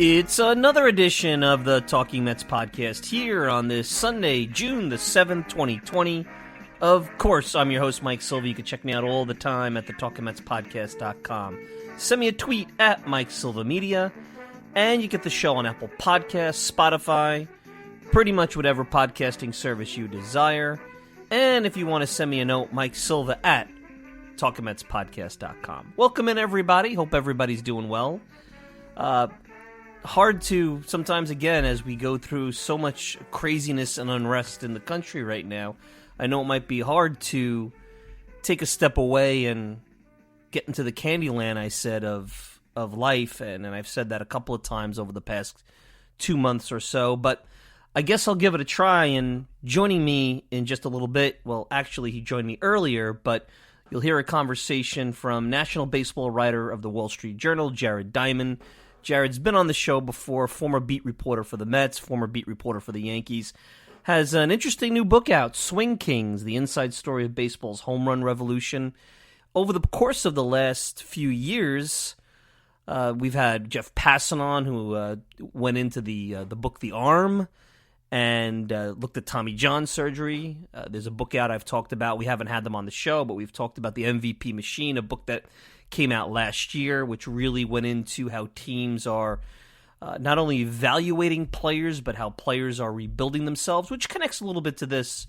It's another edition of the Talking Mets podcast here on this Sunday, June the 7th, 2020. Of course, I'm your host, Mike Silva. You can check me out all the time at the TalkingMetsPodcast.com. Send me a tweet at Mike Silva Media, and you get the show on Apple Podcasts, Spotify, pretty much whatever podcasting service you desire. And if you want to send me a note, Mike Silva at TalkingMetsPodcast.com. Welcome in, everybody. Hope everybody's doing well. Hard to, sometimes again, as we go through so much craziness and unrest in the country right now, I know it might be hard to take a step away and get into the candy land, I said, of life, and I've said that a couple of times over the past 2 months or so, but I guess I'll give it a try, and joining me in just a little bit, well, actually, he joined me earlier, but you'll hear a conversation from national baseball writer of the Wall Street Journal, Jared Diamond. Jared's been on the show before, former beat reporter for the Mets, former beat reporter for the Yankees, has an interesting new book out, Swing Kings, the inside story of baseball's home run revolution. Over the course of the last few years, we've had Jeff Passan on, who went into the book The Arm and looked at Tommy John surgery. There's a book out I've talked about. We haven't had them on the show, but we've talked about the MVP Machine, a book that came out last year, which really went into how teams are not only evaluating players, but how players are rebuilding themselves, which connects a little bit to this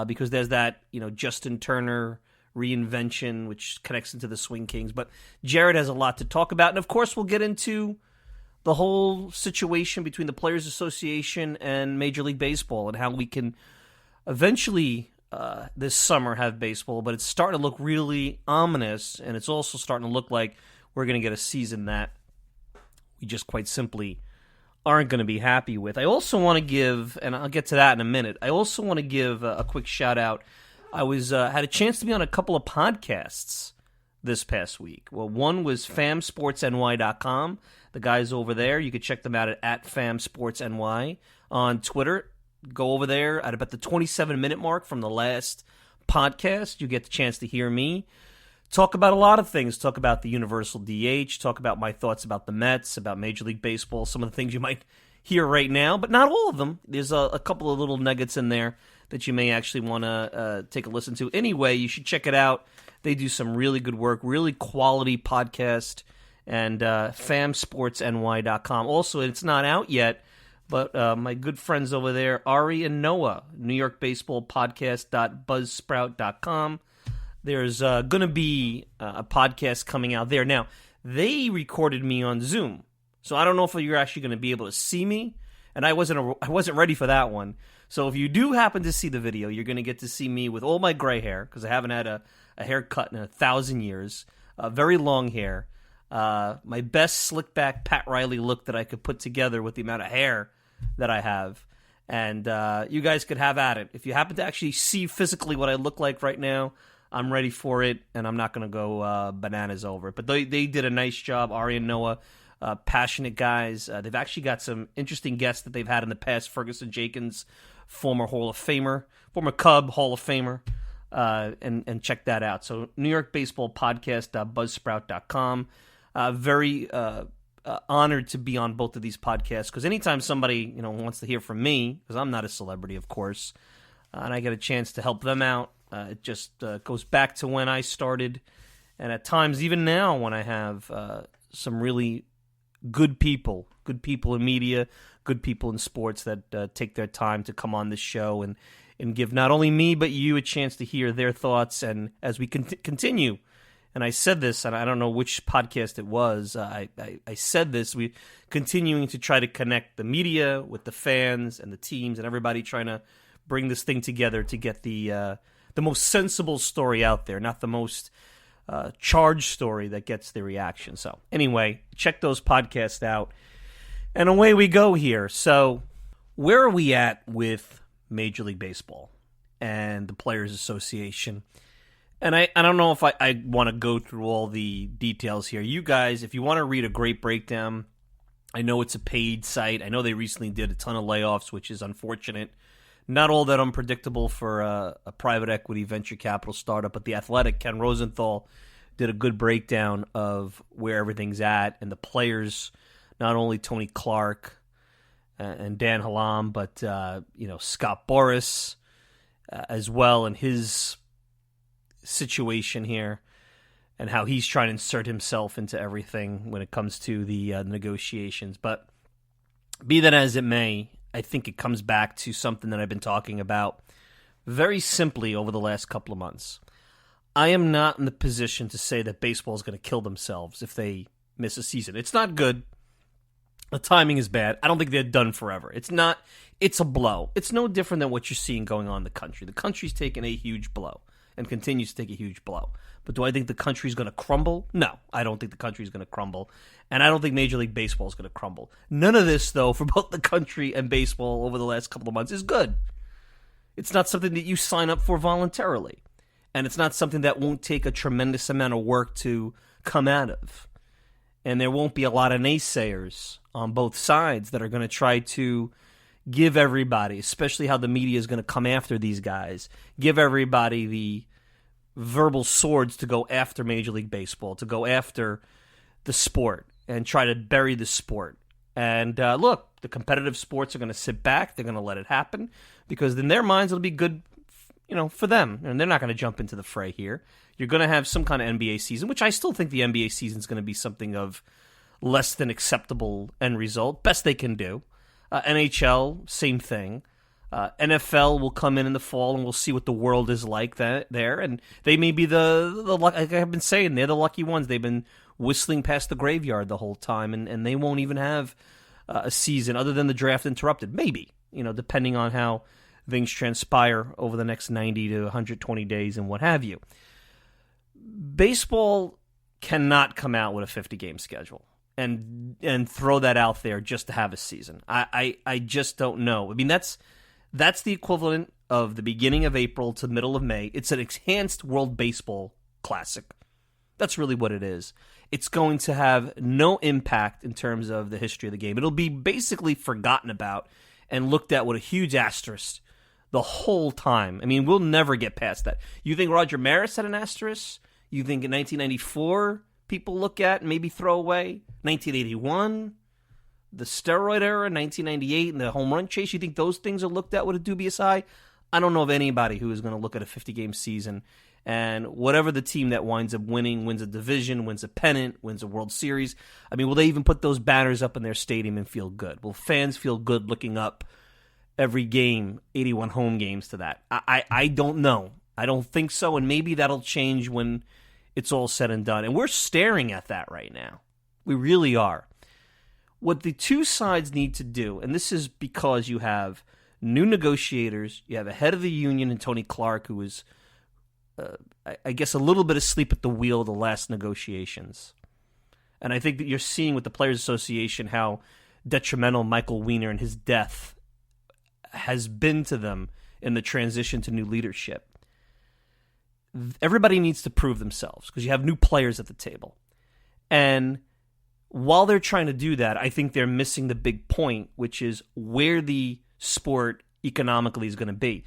because there's that, Justin Turner reinvention, which connects into the Swing Kings. But Jared has a lot to talk about, and of course we'll get into the whole situation between the Players Association and Major League Baseball and how we can eventually this summer have baseball, but it's starting to look really ominous, and it's also starting to look like we're going to get a season that we just quite simply aren't going to be happy with. I also want to give, and I'll get to that in a minute, I also want to give a quick shout-out. I had a chance to be on a couple of podcasts this past week. Well, one was famsportsny.com. The guys over there, you can check them out at famsportsny on Twitter. Go over there at about the 27-minute mark from the last podcast. You get the chance to hear me talk about a lot of things. Talk about the universal DH. Talk about my thoughts about the Mets, about Major League Baseball, some of the things you might hear right now, but not all of them. There's a couple of little nuggets in there that you may actually want to take a listen to. Anyway, you should check it out. They do some really good work, really quality podcast, and famsportsny.com. Also, it's not out yet, but my good friends over there, Ari and Noah, New York Baseball Podcast.buzzsprout.com. There's going to be a podcast coming out there. Now, they recorded me on Zoom, so I don't know if you're actually going to be able to see me, and I wasn't ready for that one. So if you do happen to see the video, you're going to get to see me with all my gray hair, because I haven't had a haircut in 1,000 years, very long hair, my best slick back Pat Riley look that I could put together with the amount of hair that I have, and you guys could have at it. If you happen to actually see physically what I look like right now, I'm ready for it, and I'm not going to go bananas over it. But they did a nice job, Ari and Noah, passionate guys. They've actually got some interesting guests that they've had in the past. Ferguson Jenkins, former Hall of Famer, former Cub Hall of Famer, and check that out. So New York Baseball Podcast.buzzsprout.com. Very honored to be on both of these podcasts, because anytime somebody wants to hear from me, because I'm not a celebrity, of course, and I get a chance to help them out, it just goes back to when I started, and at times even now when I have some really good people in media, good people in sports that take their time to come on this show and give not only me but you a chance to hear their thoughts. And as we continue, and I said this, and I don't know which podcast it was, I said this, we're continuing to try to connect the media with the fans and the teams and everybody, trying to bring this thing together to get the most sensible story out there, not the most charged story that gets the reaction. So anyway, check those podcasts out. And away we go here. So where are we at with Major League Baseball and the Players Association. And I don't know if I want to go through all the details here. You guys, if you want to read a great breakdown, I know it's a paid site. I know they recently did a ton of layoffs, which is unfortunate. Not all that unpredictable for a private equity venture capital startup, but The Athletic, Ken Rosenthal, did a good breakdown of where everything's at and the players, not only Tony Clark and Dan Hallam, but Scott Boras as well, and his situation here and how he's trying to insert himself into everything when it comes to the negotiations. But be that as it may, I think it comes back to something that I've been talking about very simply over the last couple of months. I am not in the position to say that baseball is going to kill themselves if they miss a season. It's not good. The timing is bad. I don't think they're done forever. It's a blow. It's no different than what you're seeing going on in the country. The country's taken a huge blow and continues to take a huge blow. But do I think the country's going to crumble? No, I don't think the country's going to crumble. And I don't think Major League Baseball is going to crumble. None of this, though, for both the country and baseball over the last couple of months is good. It's not something that you sign up for voluntarily. And it's not something that won't take a tremendous amount of work to come out of. And there won't be a lot of naysayers on both sides that are going to try to give everybody, especially how the media is going to come after these guys, give everybody the verbal swords to go after Major League Baseball, to go after the sport and try to bury the sport. And look, the competitive sports are going to sit back. They're going to let it happen because in their minds it'll be good, for them. And they're not going to jump into the fray here. You're going to have some kind of NBA season, which I still think the NBA season is going to be something of less than acceptable end result. Best they can do. NHL, same thing. NFL will come in the fall, and we'll see what the world is like there. And they may be like I've been saying, they're the lucky ones. They've been whistling past the graveyard the whole time, and they won't even have a season other than the draft interrupted. Maybe, depending on how things transpire over the next 90 to 120 days and what have you. Baseball cannot come out with a 50-game schedule and throw that out there just to have a season. I just don't know. I mean, that's the equivalent of the beginning of April to the middle of May. It's an enhanced World Baseball Classic. That's really what it is. It's going to have no impact in terms of the history of the game. It'll be basically forgotten about and looked at with a huge asterisk the whole time. I mean, we'll never get past that. You think Roger Maris had an asterisk? You think in 1994 people look at and maybe throw away? 1981? The steroid era, 1998, and the home run chase, you think those things are looked at with a dubious eye? I don't know of anybody who is going to look at a 50-game season, and whatever the team that winds up winning, wins a division, wins a pennant, wins a World Series, I mean, will they even put those banners up in their stadium and feel good? Will fans feel good looking up every game, 81 home games to that? I don't know. I don't think so, and maybe that'll change when it's all said and done. And we're staring at that right now. We really are. What the two sides need to do, and this is because you have new negotiators, you have a head of the union in Tony Clark, who was, I guess, a little bit asleep at the wheel of the last negotiations. And I think that you're seeing with the Players Association how detrimental Michael Weiner and his death has been to them in the transition to new leadership. Everybody needs to prove themselves because you have new players at the table. And while they're trying to do that, I think they're missing the big point, which is where the sport economically is going to be.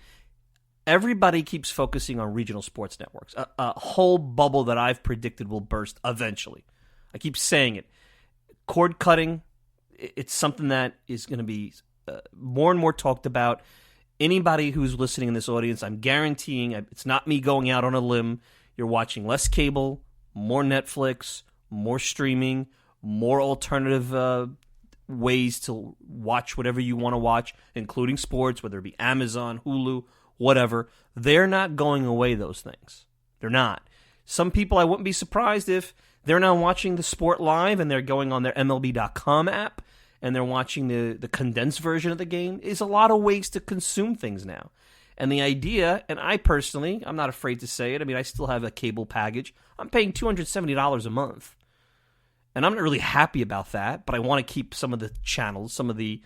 Everybody keeps focusing on regional sports networks, a whole bubble that I've predicted will burst eventually. I keep saying it. Cord cutting, it's something that is going to be more and more talked about. Anybody who's listening in this audience, I'm guaranteeing, it's not me going out on a limb. You're watching less cable, more Netflix, more streaming, more alternative ways to watch whatever you want to watch, including sports, whether it be Amazon, Hulu, whatever. They're not going away, those things. They're not. Some people, I wouldn't be surprised if they're now watching the sport live and they're going on their MLB.com app and they're watching the condensed version of the game. Is a lot of ways to consume things now. And the idea, and I personally, I'm not afraid to say it, I mean, I still have a cable package. I'm paying $270 a month. And I'm not really happy about that, but I want to keep some of the channels, some of the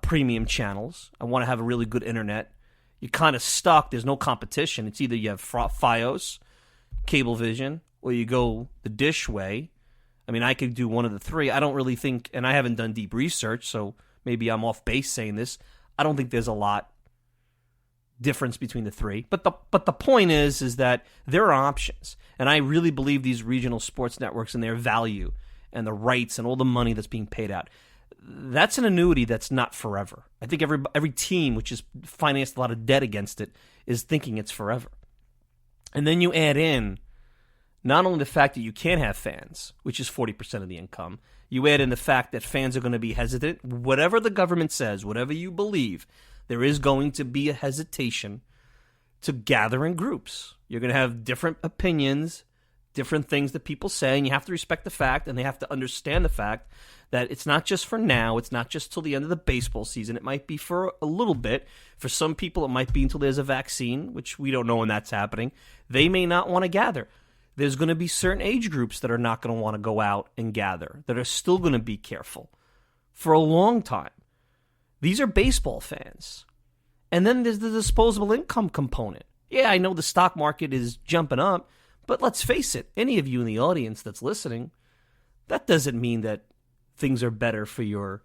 premium channels. I want to have a really good internet. you're kind of stuck. There's no competition. It's either you have Fios, Cablevision, or you go the Dish way. I mean, I could do one of the three. I don't really think, and I haven't done deep research, so maybe I'm off base saying this. I don't think there's a lot difference between the three. But the point is that there are options. And I really believe these regional sports networks and their value and the rights and all the money that's being paid out, that's an annuity that's not forever. I think every team which has financed a lot of debt against it is thinking it's forever. And then you add in not only the fact that you can't have fans, which is 40% of the income, you add in the fact that fans are going to be hesitant. Whatever the government says, whatever you believe, there is going to be a hesitation to gather in groups. You're going to have different opinions, different things that people say, and you have to respect the fact, and they have to understand the fact that it's not just for now, it's not just till the end of the baseball season. It might be for a little bit. For some people, it might be until there's a vaccine, which we don't know when that's happening. They may not want to gather. There's going to be certain age groups that are not going to want to go out and gather, that are still going to be careful for a long time. These are baseball fans. And then there's the disposable income component. Yeah, I know the stock market is jumping up, but let's face it, any of you in the audience that's listening, that doesn't mean that things are better for your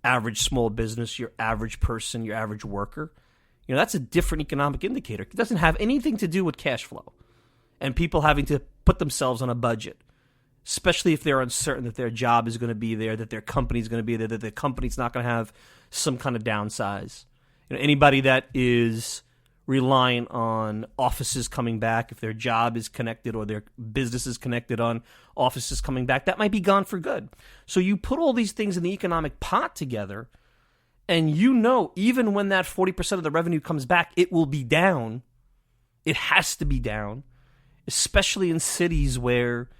average small business, your average person, your average worker. You know, that's a different economic indicator. It doesn't have anything to do with cash flow and people having to put themselves on a budget, especially if they're uncertain that their job is going to be there, that their company is going to be there, that their company's not going to have some kind of downsize. You know, anybody that is relying on offices coming back, if their job is connected or their business is connected on offices coming back, that might be gone for good. So you put all these things in the economic pot together, and you know, even when that 40% of the revenue comes back, it will be down. It has to be down, especially in cities where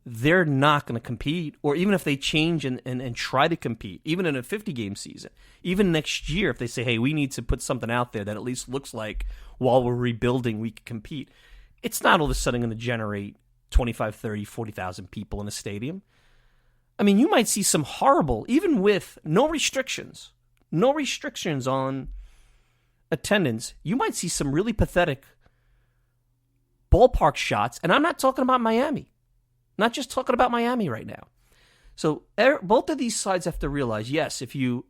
they're not going to compete, or even if they change and try to compete, even in a 50-game season, even next year, if they say, hey, we need to put something out there that at least looks like while we're rebuilding, we can compete, it's not all of a sudden going to generate 25, 30, 40,000 people in a stadium. I mean, you might see some horrible, even with no restrictions on attendance, you might see some really pathetic ballpark shots, and I'm not talking about Miami. Not just talking about Miami right now. So both of these sides have to realize, yes,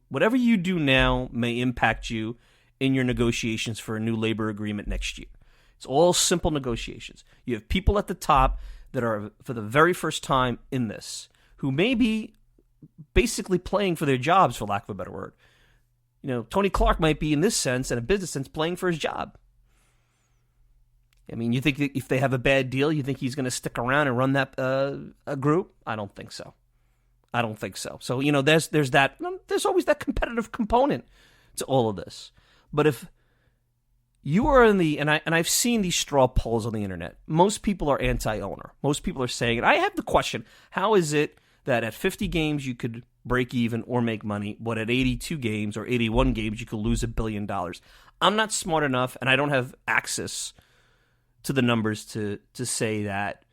whatever you do now may impact you in your negotiations for a new labor agreement next year. It's all simple negotiations. You have people at the top that are, for the very first time in this, who may be basically playing for their jobs, for lack of a better word. You know, Tony Clark might be, in this sense, in a business sense, playing for his job. I mean, you think that if they have a bad deal, you think he's going to stick around and run that a group? I don't think so. So, you know, there's that. There's always that competitive component to all of this. But if you are in the, and I've seen these straw polls on the internet, most people are anti-owner. Most people are saying, and I have the question, how is it that at 50 games you could break even or make money, but at 82 games or 81 games you could lose $1 billion? I'm not smart enough, and I don't have access to the numbers to say that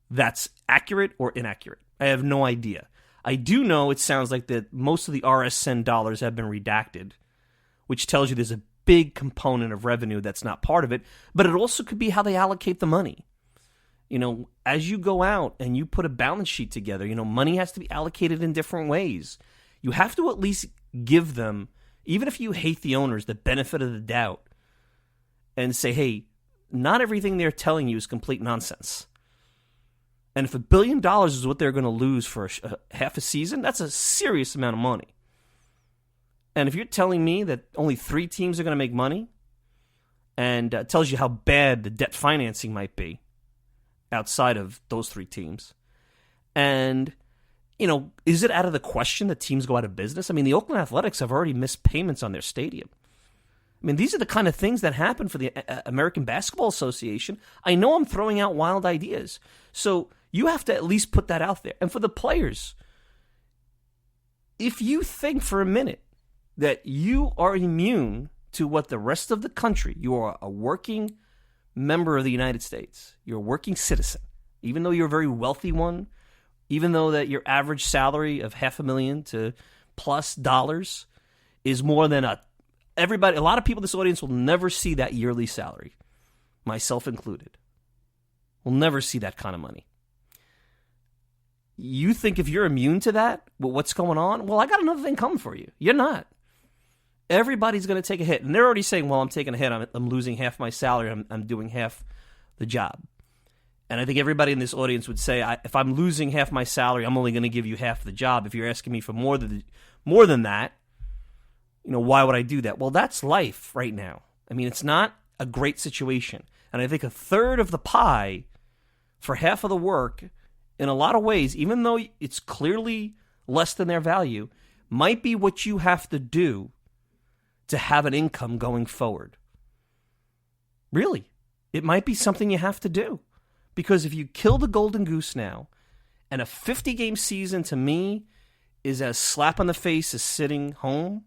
that's accurate or inaccurate. I have no idea. I do know it sounds like that most of the RSN dollars have been redacted, which tells you there's a big component of revenue that's not part of it, but it also could be how they allocate the money. You know, as you go out and you put a balance sheet together, you know, money has to be allocated in different ways. You have to at least give them, even if you hate the owners, the benefit of the doubt and say, hey, not everything they're telling you is complete nonsense. And if $1 billion is what they're going to lose for half a season, that's a serious amount of money. And if you're telling me that only 3 teams are going to make money, and it tells you how bad the debt financing might be outside of those 3 teams, and, you know, is it out of the question that teams go out of business? I mean, the Oakland Athletics have already missed payments on their stadium. I mean, these are the kind of things that happen for the American Basketball Association. I know I'm throwing out wild ideas. So you have to at least put that out there. And for the players, if you think for a minute that you are immune to what the rest of the country, you are a working member of the United States, you're a working citizen, even though you're a very wealthy one, even though that your average salary of $500,000 to plus dollars is more than a Everybody, a lot of people in this audience will never see that yearly salary, myself included. We'll never see that kind of money. You think if you're immune to that, with what's going on, well, I got another thing coming for you. You're not. Everybody's going to take a hit. And they're already saying, well, I'm taking a hit. I'm losing half my salary. I'm doing half the job. And I think everybody in this audience would say, if I'm losing half my salary, I'm only going to give you half the job. If you're asking me for more than that, why would I do that? Well, that's life right now. I mean, it's not a great situation. And I think a third of the pie for half of the work, in a lot of ways, even though it's clearly less than their value, might be what you have to do to have an income going forward. Really, it might be something you have to do. Because if you kill the golden goose now, and a 50-game season to me is as slap on the face as sitting home,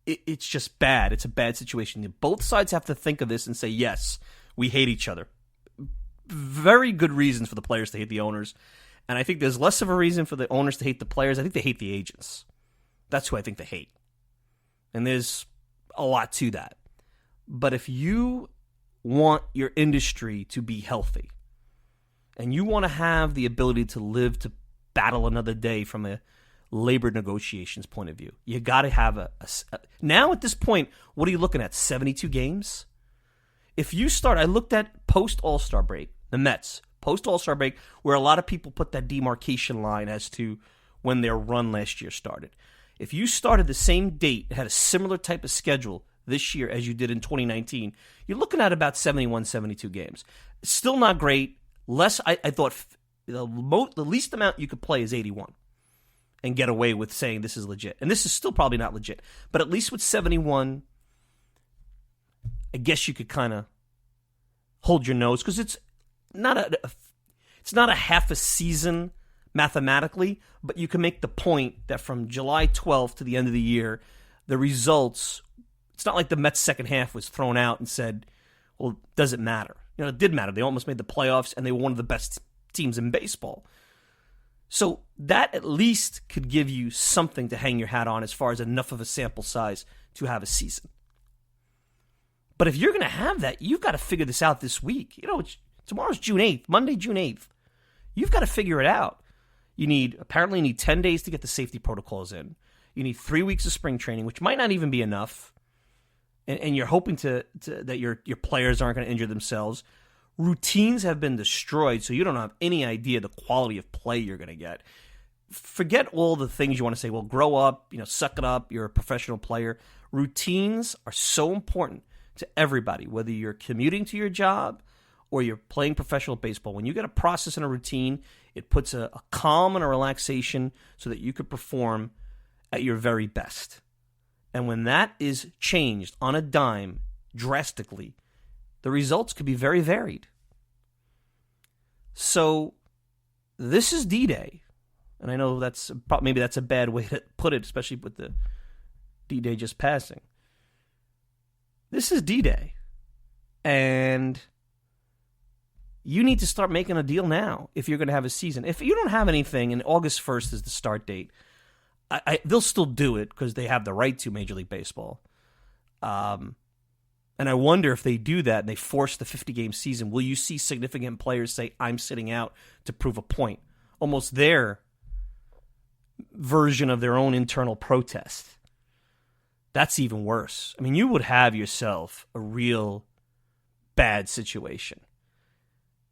it's just bad. It's a bad situation. Both sides have to think of this and say, yes, we hate each other. Very good reasons for the players to hate the owners. And I think there's less of a reason for the owners to hate the players. I think they hate the agents. That's who I think they hate. And there's a lot to that. But if you want your industry to be healthy, and you want to have the ability to live to battle another day from a labor negotiations point of view, you got to have now at this point, what are you looking at, 72 games? If you start, I looked at post-All-Star break, the Mets, post-All-Star break, where a lot of people put that demarcation line as to when their run last year started. If you started the same date, had a similar type of schedule this year as you did in 2019, you're looking at about 71, 72 games. Still not great. Less, I thought the least amount you could play is 81 and get away with saying this is legit. And this is still probably not legit. But at least with 71, I guess you could kind of hold your nose, because it's not a half a season mathematically, but you can make the point that from July 12th to the end of the year, the results, it's not like the Mets' second half was thrown out and said, well, does it matter? It did matter. They almost made the playoffs, and they were one of the best teams in baseball. So that at least could give you something to hang your hat on as far as enough of a sample size to have a season. But if you're going to have that, you've got to figure this out this week. Tomorrow's June 8th, Monday, June 8th. You've got to figure it out. You apparently need 10 days to get the safety protocols in. You need 3 weeks of spring training, which might not even be enough. And you're hoping that your players aren't going to injure themselves. Routines have been destroyed, so you don't have any idea the quality of play you're going to get. Forget all the things you want to say. Well, grow up, suck it up. You're a professional player. Routines are so important to everybody, whether you're commuting to your job or you're playing professional baseball. When you get a process and a routine, it puts a calm and a relaxation so that you could perform at your very best. And when that is changed on a dime drastically, the results could be very varied. So this is D-Day. And I know maybe that's a bad way to put it, especially with the D-Day just passing. This is D-Day. And you need to start making a deal now if you're going to have a season. If you don't have anything and August 1st is the start date, they'll still do it because they have the right to, Major League Baseball. And I wonder if they do that and they force the 50-game season, will you see significant players say, I'm sitting out to prove a point? Almost their version of their own internal protest. That's even worse. I mean, you would have yourself a real bad situation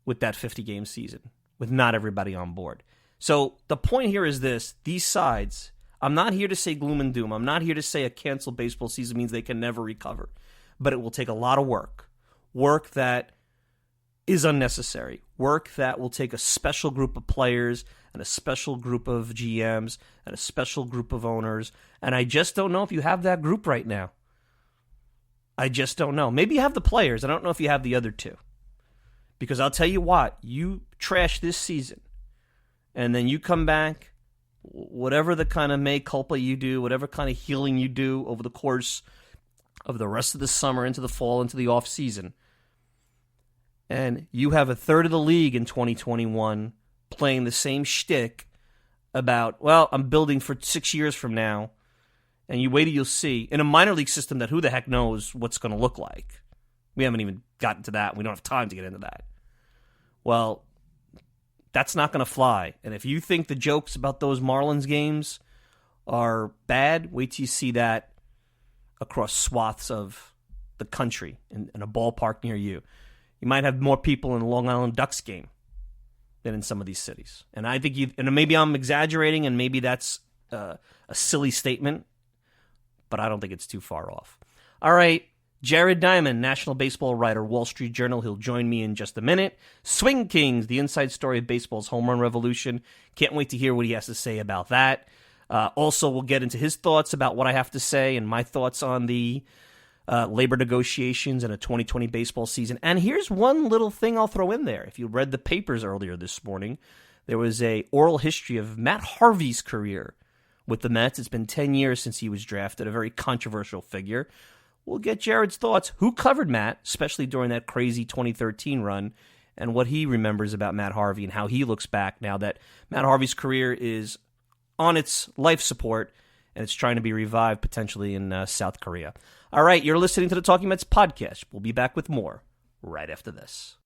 with that 50-game season, with not everybody on board. So the point here is this. These sides, I'm not here to say gloom and doom. I'm not here to say a canceled baseball season means they can never recover. But it will take a lot of work that is unnecessary, work that will take a special group of players and a special group of GMs and a special group of owners. And I just don't know if you have that group right now. I just don't know. Maybe you have the players. I don't know if you have the other two. Because I'll tell you what, you trash this season, and then you come back, whatever the kind of mea culpa you do, whatever kind of healing you do over the course of the rest of the summer into the fall, into the off season, and you have a third of the league in 2021 playing the same shtick about, well, I'm building for 6 years from now, And you wait till you'll see, in a minor league system that who the heck knows what's going to look like. We haven't even gotten to that. We don't have time to get into that. Well, that's not going to fly. And if you think the jokes about those Marlins games are bad, wait till you see that across swaths of the country in a ballpark near you. You might have more people in the Long Island Ducks game than in some of these cities. And I think and maybe I'm exaggerating, and maybe that's a silly statement, but I don't think it's too far off. All right, Jared Diamond, National Baseball writer, Wall Street Journal. He'll join me in just a minute. Swing Kings, the inside story of baseball's home run revolution. Can't wait to hear what he has to say about that. Also, we'll get into his thoughts about what I have to say and my thoughts on the labor negotiations and a 2020 baseball season. And here's one little thing I'll throw in there. If you read the papers earlier this morning, there was a oral history of Matt Harvey's career with the Mets. It's been 10 years since he was drafted, a very controversial figure. We'll get Jared's thoughts. Who covered Matt, especially during that crazy 2013 run, and what he remembers about Matt Harvey and how he looks back now that Matt Harvey's career is on its life support and it's trying to be revived potentially in South Korea. All right, you're listening to the Talking Mets podcast. We'll be back with more right after this.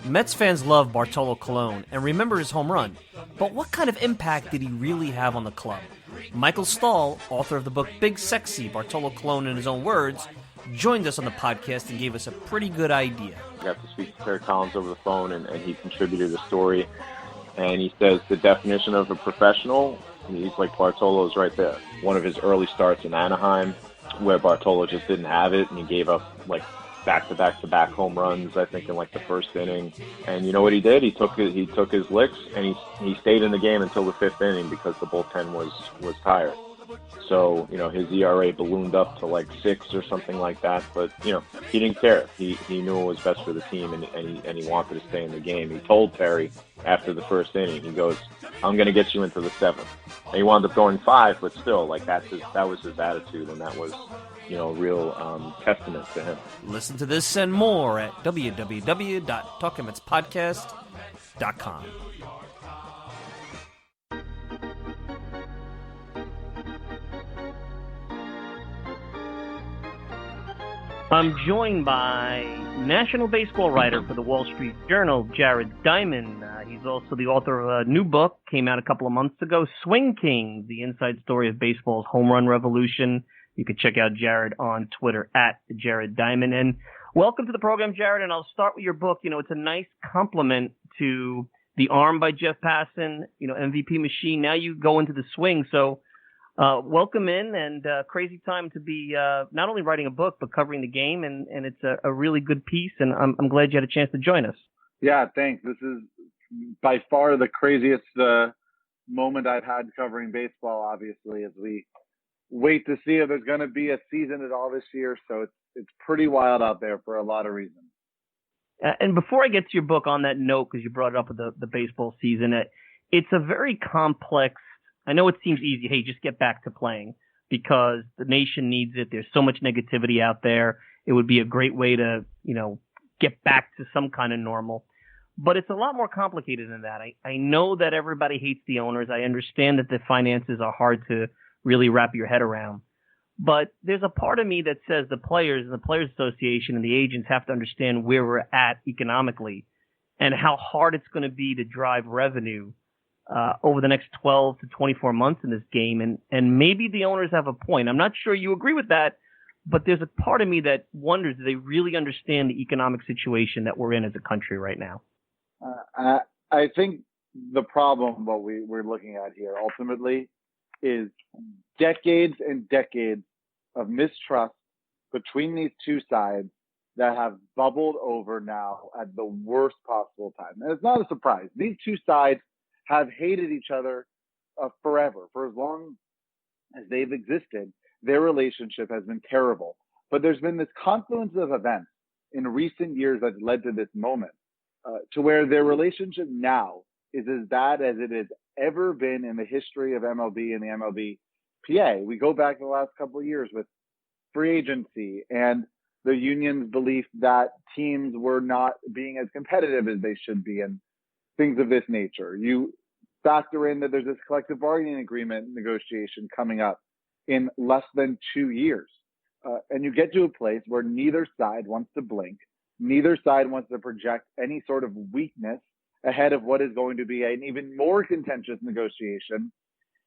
Mets fans love Bartolo Colon and remember his home run, but what kind of impact did he really have on the club? Michael Stahl, author of the book Big Sexy, Bartolo Colon in his own words, joined us on the podcast and gave us a pretty good idea. I got to speak to Terry Collins over the phone, and he contributed a story, and he says the definition of a professional, he's like Bartolo's right there. One of his early starts in Anaheim, where Bartolo just didn't have it, and he gave up like back-to-back home runs, I think, in like the first inning. And you know what he did? He took his licks, and he stayed in the game until the fifth inning because the bullpen was tired. So, you know, his ERA ballooned up to like 6 or something like that. But, you know, he didn't care. He knew what was best for the team, and he wanted to stay in the game. He told Terry after the first inning, he goes, I'm going to get you into the 7th. And he wound up going 5, but still, like, that was his attitude, and that was, you know, a real testament to him. Listen to this and more at www.talkingmetspodcast.com. I'm joined by national baseball writer for the Wall Street Journal, Jared Diamond. He's also the author of a new book, came out a couple of months ago, Swing Kings, the inside story of baseball's home run revolution. You can check out Jared on Twitter at Jared Diamond. And welcome to the program, Jared. And I'll start with your book. You know, it's a nice compliment to The Arm by Jeff Passan, you know, MVP machine. Now you go into the swing. So welcome in, and crazy time to be not only writing a book, but covering the game. And it's a really good piece. And I'm glad you had a chance to join us. Yeah, thanks. This is by far the craziest moment I've had covering baseball, obviously, as we wait to see if there's going to be a season at all this year. So it's pretty wild out there for a lot of reasons. And before I get to your book, on that note, because you brought it up with the baseball season, it's a very complex. I know it seems easy. Hey, just get back to playing because the nation needs it. There's so much negativity out there. It would be a great way to, you know, get back to some kind of normal. But it's a lot more complicated than that. I know that everybody hates the owners. I understand that the finances are hard to really wrap your head around. But there's a part of me that says the players and the Players Association and the agents have to understand where we're at economically and how hard it's going to be to drive revenue over the next 12 to 24 months in this game. And maybe the owners have a point. I'm not sure you agree with that, but there's a part of me that wonders, do they really understand the economic situation that we're in as a country right now? I think the problem, what we're looking at here ultimately, is decades and decades of mistrust between these two sides that have bubbled over now at the worst possible time. And it's not a surprise. These two sides have hated each other forever. For as long as they've existed, their relationship has been terrible. But there's been this confluence of events in recent years that led to this moment to where their relationship now is as bad as it has ever been in the history of MLB and the MLB PA. We go back the last couple of years with free agency and the union's belief that teams were not being as competitive as they should be and things of this nature. You factor in that there's this collective bargaining agreement negotiation coming up in less than 2 years. And you get to a place where neither side wants to blink. Neither side wants to project any sort of weakness ahead of what is going to be an even more contentious negotiation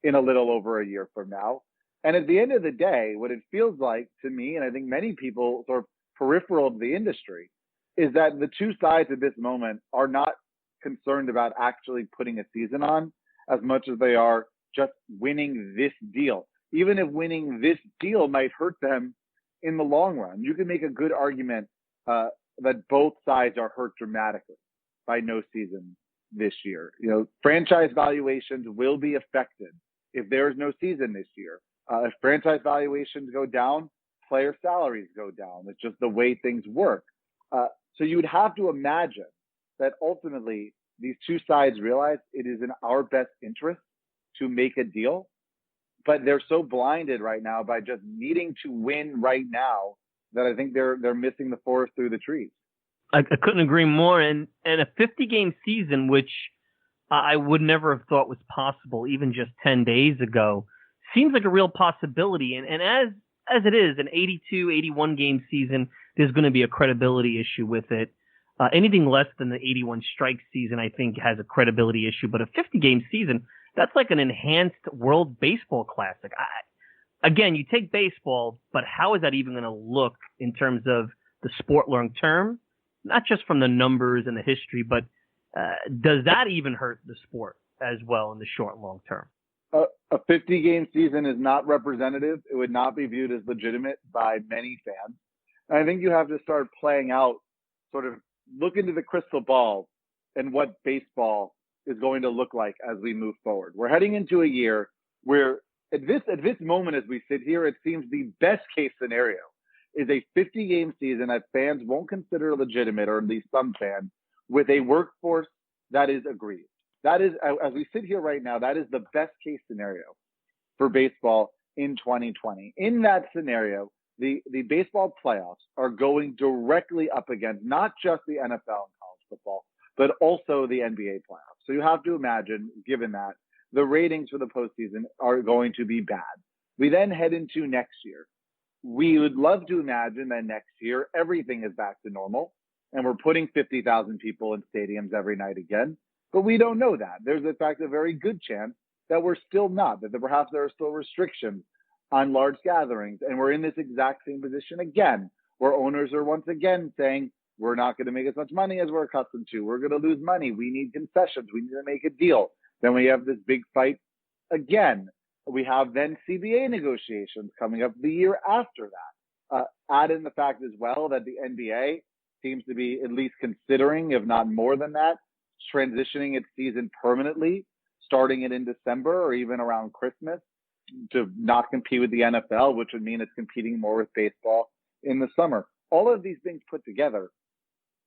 in a little over a year from now. And at the end of the day, what it feels like to me, and I think many people sort of peripheral to the industry, is that the two sides at this moment are not concerned about actually putting a season on as much as they are just winning this deal. Even if winning this deal might hurt them in the long run, you can make a good argument that both sides are hurt dramatically by no season this year. You know, franchise valuations will be affected if there is no season this year. If franchise valuations go down, player salaries go down. It's just the way things work. So you would have to imagine that ultimately these two sides realize it is in our best interest to make a deal, but they're so blinded right now by just needing to win right now that I think they're missing the forest through the trees. I couldn't agree more. And a 50-game season, which I would never have thought was possible even just 10 days ago, seems like a real possibility. And as it is, an 82, 81-game season, there's going to be a credibility issue with it. Anything less than the 81 strike season, I think, has a credibility issue. But a 50-game season, that's like an enhanced World Baseball Classic. Again, you take baseball, but how is that even going to look in terms of the sport long term? Not just from the numbers and the history, but does that even hurt the sport as well in the short and long term? A 50-game season is not representative. It would not be viewed as legitimate by many fans. And I think you have to start playing out, sort of look into the crystal ball and what baseball is going to look like as we move forward. We're heading into a year where at this moment as we sit here, it seems the best case scenario is a 50-game season that fans won't consider legitimate, or at least some fans, with a workforce that is aggrieved. That is, as we sit here right now, that is the best case scenario for baseball in 2020. In that scenario, the baseball playoffs are going directly up against not just the NFL and college football, but also the NBA playoffs. So you have to imagine, given that, the ratings for the postseason are going to be bad. We then head into next year. We would love to imagine that next year everything is back to normal and we're putting 50,000 people in stadiums every night again. But we don't know that. There's in fact a very good chance that we're still not, that perhaps there are still restrictions on large gatherings. And we're in this exact same position again, where owners are once again saying, we're not going to make as much money as we're accustomed to. We're going to lose money. We need concessions. We need to make a deal. Then we have this big fight again. We have then CBA negotiations coming up the year after that. Add in the fact as well that the NBA seems to be at least considering, if not more than that, transitioning its season permanently, starting it in December or even around Christmas to not compete with the NFL, which would mean it's competing more with baseball in the summer. All of these things put together,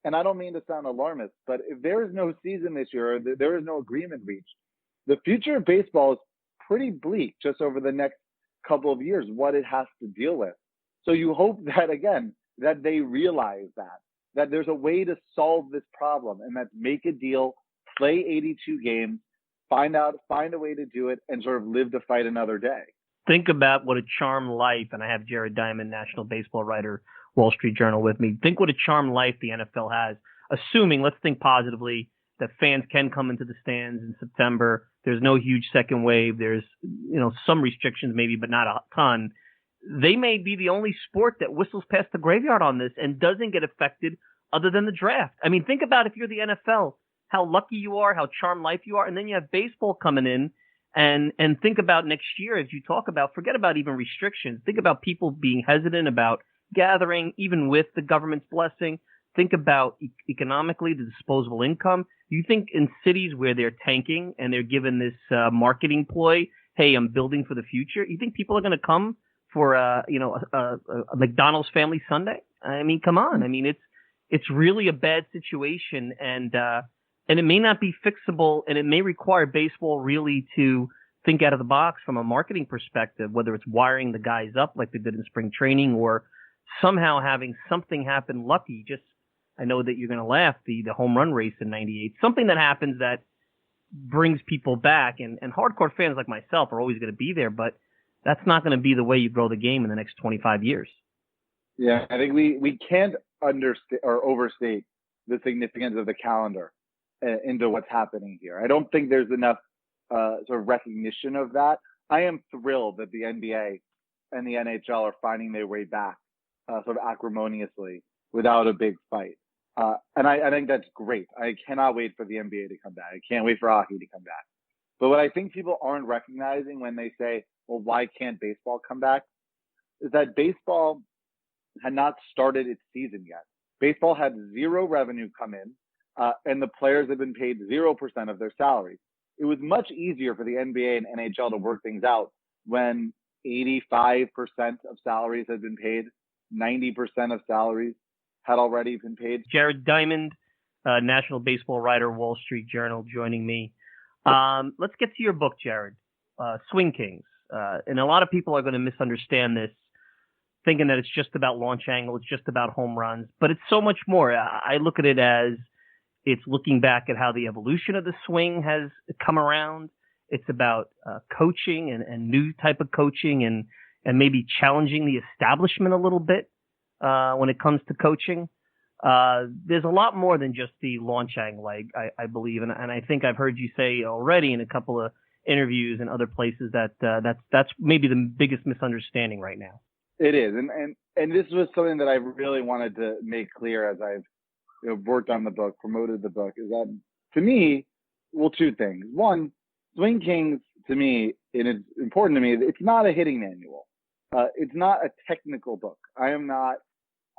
and I don't mean to sound alarmist, but if there is no season this year, or there is no agreement reached, the future of baseball is pretty bleak just over the next couple of years, what it has to deal with. So you hope that, again, that they realize that there's a way to solve this problem, and that's make a deal, play 82 games, find a way to do it, and sort of live to fight another day. Think about what a charmed life, and I have Jared Diamond, national baseball writer, Wall Street Journal with me. Think what a charmed life the NFL has, assuming, let's think positively, that fans can come into the stands in September. There's no huge second wave. There's, some restrictions maybe, but not a ton. They may be the only sport that whistles past the graveyard on this and doesn't get affected other than the draft. I mean, think about if you're the NFL, how lucky you are, how charmed life you are. And then you have baseball coming in, and think about next year as you talk about, forget about even restrictions. Think about people being hesitant about gathering, even with the government's blessing. Think about economically the disposable income. You think in cities where they're tanking and they're given this marketing ploy, hey, I'm building for the future. You think people are going to come for a McDonald's Family Sunday? I mean, come on. I mean, it's really a bad situation, and it may not be fixable, and it may require baseball really to think out of the box from a marketing perspective, whether it's wiring the guys up like they did in spring training or somehow having something happen lucky. Just, I know that you're going to laugh, the home run race in 98, something that happens that brings people back, and hardcore fans like myself are always going to be there, but that's not going to be the way you grow the game in the next 25 years. Yeah, I think we can't understate or overstate the significance of the calendar into what's happening here. I don't think there's enough sort of recognition of that. I am thrilled that the NBA and the NHL are finding their way back sort of acrimoniously without a big fight. And I think that's great. I cannot wait for the NBA to come back. I can't wait for hockey to come back. But what I think people aren't recognizing when they say, well, why can't baseball come back? Is that baseball had not started its season yet. Baseball had zero revenue come in, and the players had been paid 0% of their salaries. It was much easier for the NBA and NHL to work things out when 85% of salaries had been paid, 90% of salaries had already been paid. Jared Diamond, National Baseball writer, Wall Street Journal, joining me. Let's get to your book, Jared, Swing Kings. And a lot of people are going to misunderstand this, thinking that it's just about launch angle, it's just about home runs, but it's so much more. I look at it as it's looking back at how the evolution of the swing has come around. It's about coaching and new type of coaching and maybe challenging the establishment a little bit when it comes to coaching. There's a lot more than just the launch angle, I believe. And I think I've heard you say already in a couple of interviews and other places that that's maybe the biggest misunderstanding right now. It is. And this was something that I really wanted to make clear as I've worked on the book, promoted the book, is that to me, well, two things. One, Swing Kings, to me, and it's important to me, it's not a hitting manual. It's not a technical book. I am not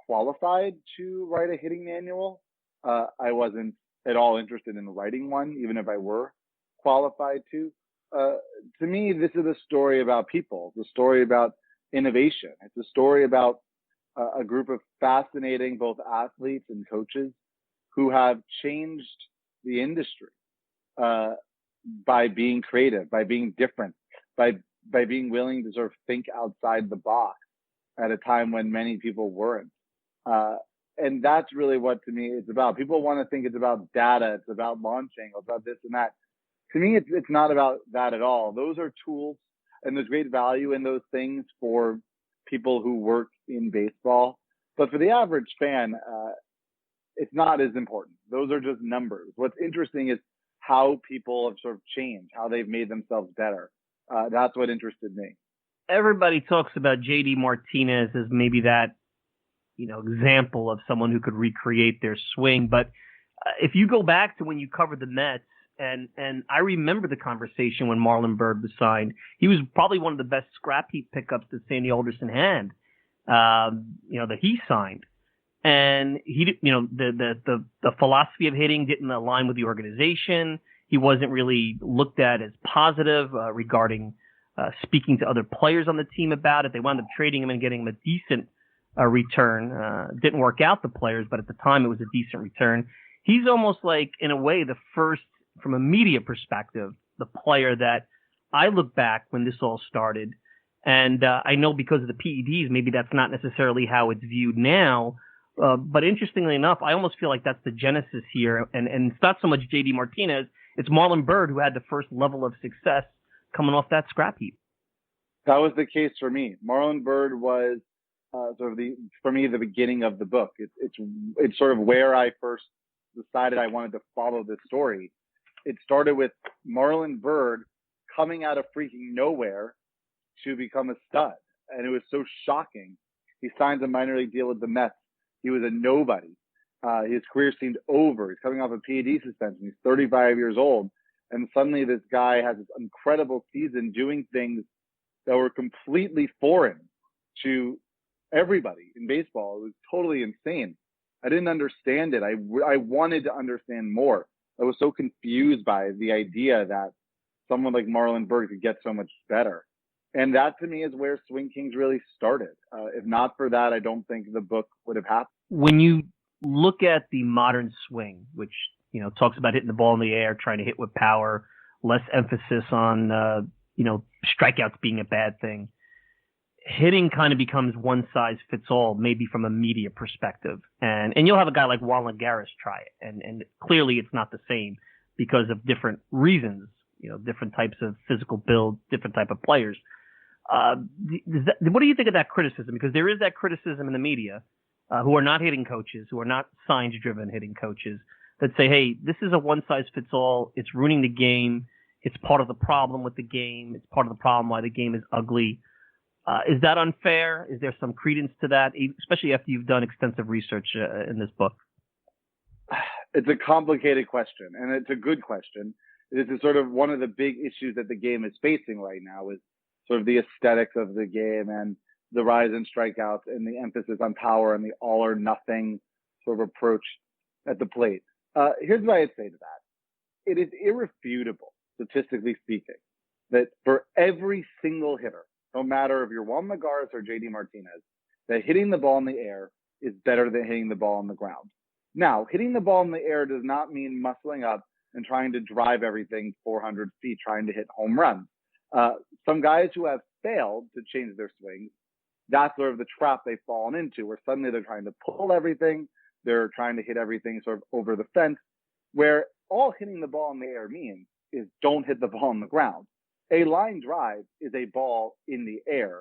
qualified to write a hitting manual. I wasn't at all interested in writing one, even if I were qualified to. To me, this is a story about people. It's a story about innovation. It's a story about a group of fascinating both athletes and coaches who have changed the industry by being creative, by being different, by being willing to sort of think outside the box at a time when many people weren't. And that's really what, to me, it's about. People want to think it's about data, it's about launch angle, it's about this and that. To me, it's not about that at all. Those are tools, and there's great value in those things for people who work in baseball. But for the average fan, it's not as important. Those are just numbers. What's interesting is how people have sort of changed, how they've made themselves better. That's what interested me. Everybody talks about JD Martinez as maybe that, example of someone who could recreate their swing. But if you go back to when you covered the Mets, and I remember the conversation when Marlon Byrd was signed, he was probably one of the best scrap heap pickups that Sandy Alderson had, that he signed. And he, the philosophy of hitting didn't align with the organization. He wasn't really looked at as positive regarding speaking to other players on the team about it. They wound up trading him and getting him a decent return. Didn't work out the players, but at the time it was a decent return. He's almost like, in a way, the first, from a media perspective, the player that I look back when this all started. And I know because of the PEDs, maybe that's not necessarily how it's viewed now. But interestingly enough, I almost feel like that's the genesis here. And it's not so much JD Martinez, it's Marlon Byrd who had the first level of success coming off that scrap heap. That was the case for me. Marlon Byrd was sort of the beginning of the book. It's sort of where I first decided I wanted to follow this story. It started with Marlon Byrd coming out of freaking nowhere to become a stud. And it was so shocking. He signs a minor league deal with the Mets. He was a nobody. His career seemed over. He's coming off a PED suspension. He's 35 years old. And suddenly this guy has this incredible season doing things that were completely foreign to everybody in baseball. It was totally insane. I didn't understand it. I wanted to understand more. I was so confused by the idea that someone like Marlon Byrd could get so much better. And that, to me, is where Swing Kings really started. If not for that, I don't think the book would have happened. When you look at the modern swing, which, talks about hitting the ball in the air, trying to hit with power, less emphasis on, strikeouts being a bad thing, hitting kind of becomes one size fits all, maybe from a media perspective. And you'll have a guy like Wallen Garris try it. And clearly it's not the same because of different reasons, different types of physical build, different type of players. What do you think of that criticism? Because there is that criticism in the media, who are not hitting coaches, who are not science-driven hitting coaches, that say, hey, this is a one-size-fits-all. It's ruining the game. It's part of the problem with the game. It's part of the problem why the game is ugly. Is that unfair? Is there some credence to that, especially after you've done extensive research in this book? It's a complicated question, and it's a good question. This is sort of one of the big issues that the game is facing right now, is sort of the aesthetics of the game and the rise in strikeouts and the emphasis on power and the all or nothing sort of approach at the plate. Here's what I'd say to that. It is irrefutable, statistically speaking, that for every single hitter, no matter if you're Juan Magares or JD Martinez, that hitting the ball in the air is better than hitting the ball on the ground. Now, hitting the ball in the air does not mean muscling up and trying to drive everything 400 feet, trying to hit home runs. Some guys who have failed to change their swings, that's sort of the trap they've fallen into, where suddenly they're trying to pull everything, they're trying to hit everything sort of over the fence, where all hitting the ball in the air means is don't hit the ball on the ground. A line drive is a ball in the air.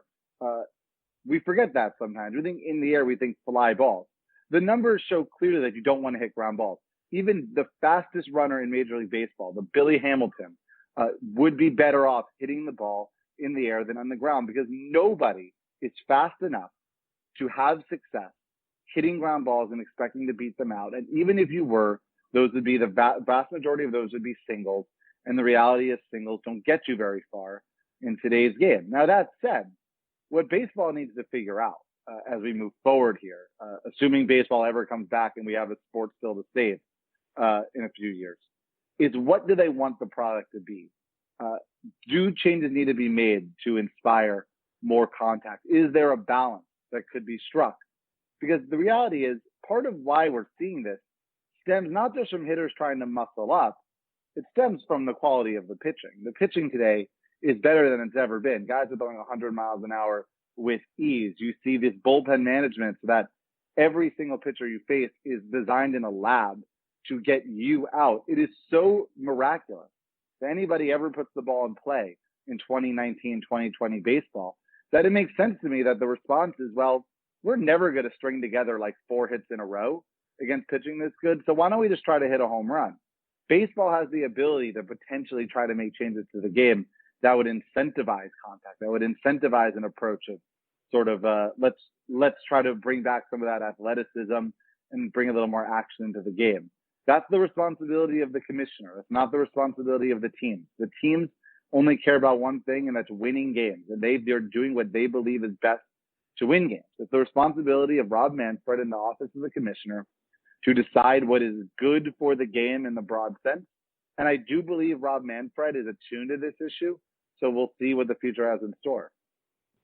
We forget that sometimes. We think in the air, we think fly balls. The numbers show clearly that you don't want to hit ground balls. Even the fastest runner in Major League Baseball, the Billy Hamilton, would be better off hitting the ball in the air than on the ground, because nobody is fast enough to have success hitting ground balls and expecting to beat them out. And even if you were, those would be the vast majority of those would be singles. And the reality is singles don't get you very far in today's game. Now, that said, what baseball needs to figure out as we move forward here, assuming baseball ever comes back and we have a sport still to save in a few years, is what do they want the product to be? Do changes need to be made to inspire more contact? Is there a balance that could be struck? Because the reality is, part of why we're seeing this stems not just from hitters trying to muscle up, it stems from the quality of the pitching. The pitching today is better than it's ever been. Guys are throwing 100 miles an hour with ease. You see this bullpen management so that every single pitcher you face is designed in a lab to get you out. It is so miraculous that anybody ever puts the ball in play in 2019, 2020 baseball, that it makes sense to me that the response is, well, we're never going to string together like 4 hits in a row against pitching this good. So why don't we just try to hit a home run? Baseball has the ability to potentially try to make changes to the game that would incentivize contact, that would incentivize an approach of sort of let's try to bring back some of that athleticism and bring a little more action into the game. That's the responsibility of the commissioner. That's not the responsibility of the teams. The teams only care about one thing, and that's winning games. And they're doing what they believe is best to win games. It's the responsibility of Rob Manfred in the office of the commissioner to decide what is good for the game in the broad sense. And I do believe Rob Manfred is attuned to this issue. So we'll see what the future has in store.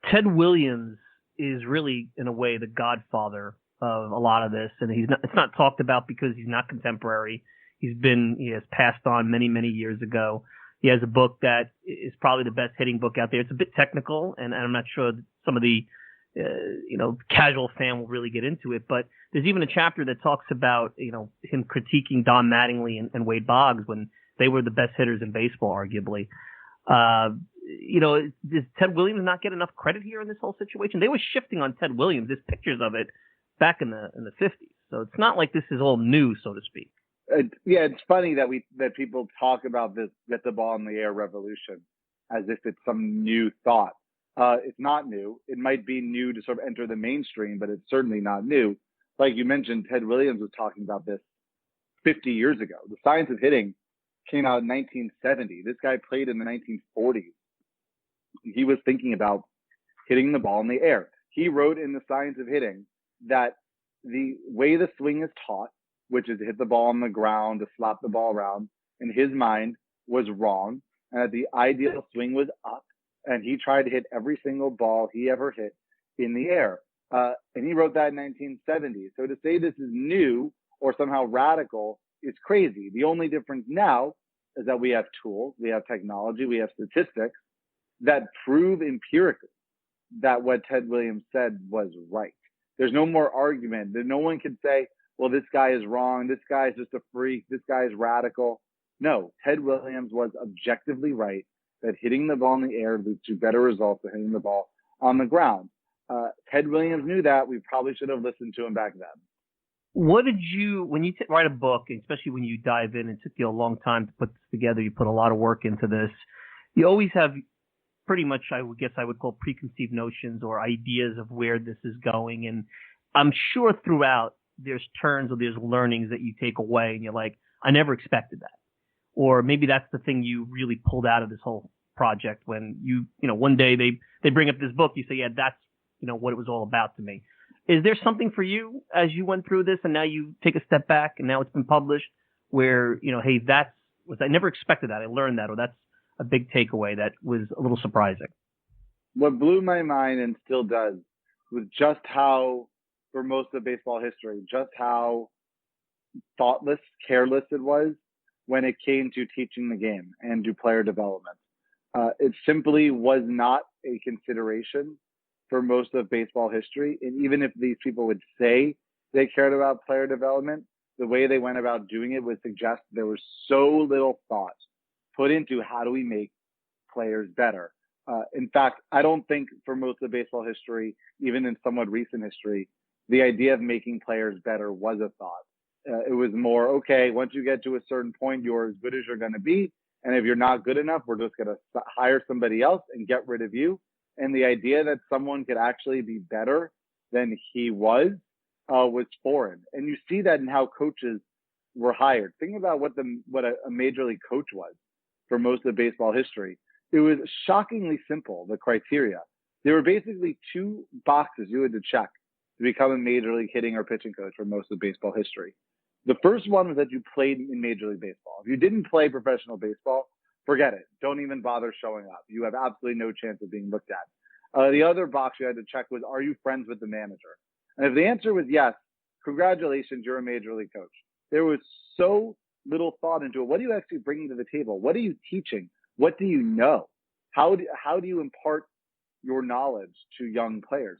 Ted Williams is really, in a way, the godfather of a lot of this. And it's not talked about because he's not contemporary. He has passed on many, many years ago. He has a book that is probably the best hitting book out there. It's a bit technical, and I'm not sure some of the casual fan will really get into it. But there's even a chapter that talks about him critiquing Don Mattingly and Wade Boggs when they were the best hitters in baseball, arguably. Does Ted Williams not get enough credit here in this whole situation? They were shifting on Ted Williams. There's pictures of it back in the 50s. So it's not like this is all new, so to speak. It's funny that people talk about this get the ball in the air revolution as if it's some new thought. It's not new. It might be new to sort of enter the mainstream, but it's certainly not new. Like you mentioned, Ted Williams was talking about this 50 years ago. The Science of Hitting came out in 1970. This guy played in the 1940s. He was thinking about hitting the ball in the air. He wrote in the Science of Hitting that the way the swing is taught, which is to hit the ball on the ground, to slap the ball around, in his mind was wrong, and that the ideal swing was up, and he tried to hit every single ball he ever hit in the air. And he wrote that in 1970. So to say this is new or somehow radical is crazy. The only difference now is that we have tools, we have technology, we have statistics that prove empirically that what Ted Williams said was right. There's no more argument. No one can say, well, this guy is wrong. This guy is just a freak. This guy is radical. No, Ted Williams was objectively right. that hitting the ball in the air leads to better results than hitting the ball on the ground. Ted Williams knew that. We probably should have listened to him back then. What did you, when you write a book, especially when you dive in, it took you a long time to put this together, you put a lot of work into this, you always have pretty much, I would call preconceived notions or ideas of where this is going. And I'm sure throughout there's turns or there's learnings that you take away and you're like, I never expected that. Or maybe that's the thing you really pulled out of this whole project when one day they bring up this book, you say, yeah, that's, what it was all about to me. Is there something for you as you went through this and now you take a step back and now it's been published where, hey, I never expected that. I learned that, or that's a big takeaway that was a little surprising. What blew my mind and still does was just how, for most of baseball history, just how thoughtless, careless it was when it came to teaching the game and to player development. It simply was not a consideration for most of baseball history. And even if these people would say they cared about player development, the way they went about doing it would suggest there was so little thought put into how do we make players better. In fact, I don't think for most of baseball history, even in somewhat recent history, the idea of making players better was a thought. It was more, okay, once you get to a certain point, you're as good as you're going to be. And if you're not good enough, we're just going to hire somebody else and get rid of you. And the idea that someone could actually be better than he was foreign. And you see that in how coaches were hired. Think about what a major league coach was for most of baseball history. It was shockingly simple, the criteria. There were basically two boxes you had to check to become a major league hitting or pitching coach for most of baseball history. The first one was that you played in Major League Baseball. If you didn't play professional baseball, forget it. Don't even bother showing up. You have absolutely no chance of being looked at. The other box you had to check was, are you friends with the manager? And if the answer was yes, congratulations, you're a major league coach. There was so little thought into it. What are you actually bringing to the table? What are you teaching? What do you know? How do you impart your knowledge to young players?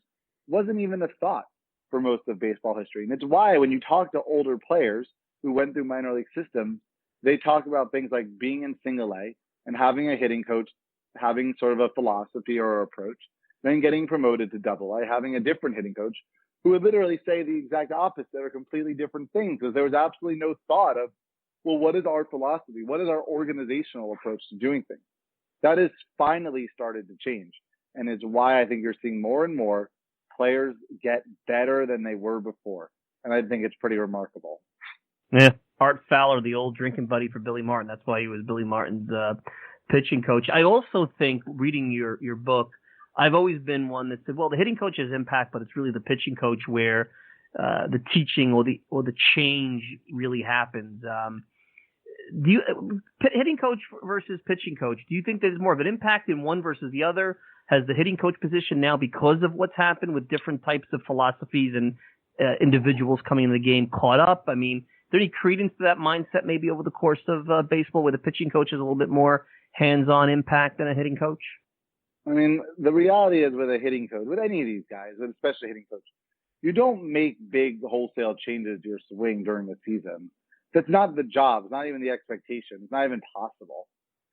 It wasn't even a thought for most of baseball history. And it's why when you talk to older players who went through minor league systems, they talk about things like being in single A and having a hitting coach, having sort of a philosophy or approach, then getting promoted to double A, having a different hitting coach who would literally say the exact opposite or completely different things because there was absolutely no thought of, well, what is our philosophy? What is our organizational approach to doing things? That has finally started to change. And it's why I think you're seeing more and more players get better than they were before. And I think it's pretty remarkable. Yeah. Art Fowler, the old drinking buddy for Billy Martin. That's why he was Billy Martin's pitching coach. I also think, reading your book, I've always been one that said, well, the hitting coach has impact, but it's really the pitching coach where the teaching or the change really happens. Hitting coach versus pitching coach, do you think there's more of an impact in one versus the other? Has the hitting coach position now, because of what's happened with different types of philosophies and individuals coming in the game, caught up? I mean, is there any credence to that mindset maybe over the course of baseball where the pitching coach has a little bit more hands-on impact than a hitting coach? I mean, the reality is with a hitting coach, with any of these guys, but especially hitting coach, you don't make big wholesale changes to your swing during the season. That's not the job. It's not even the expectation. It's not even possible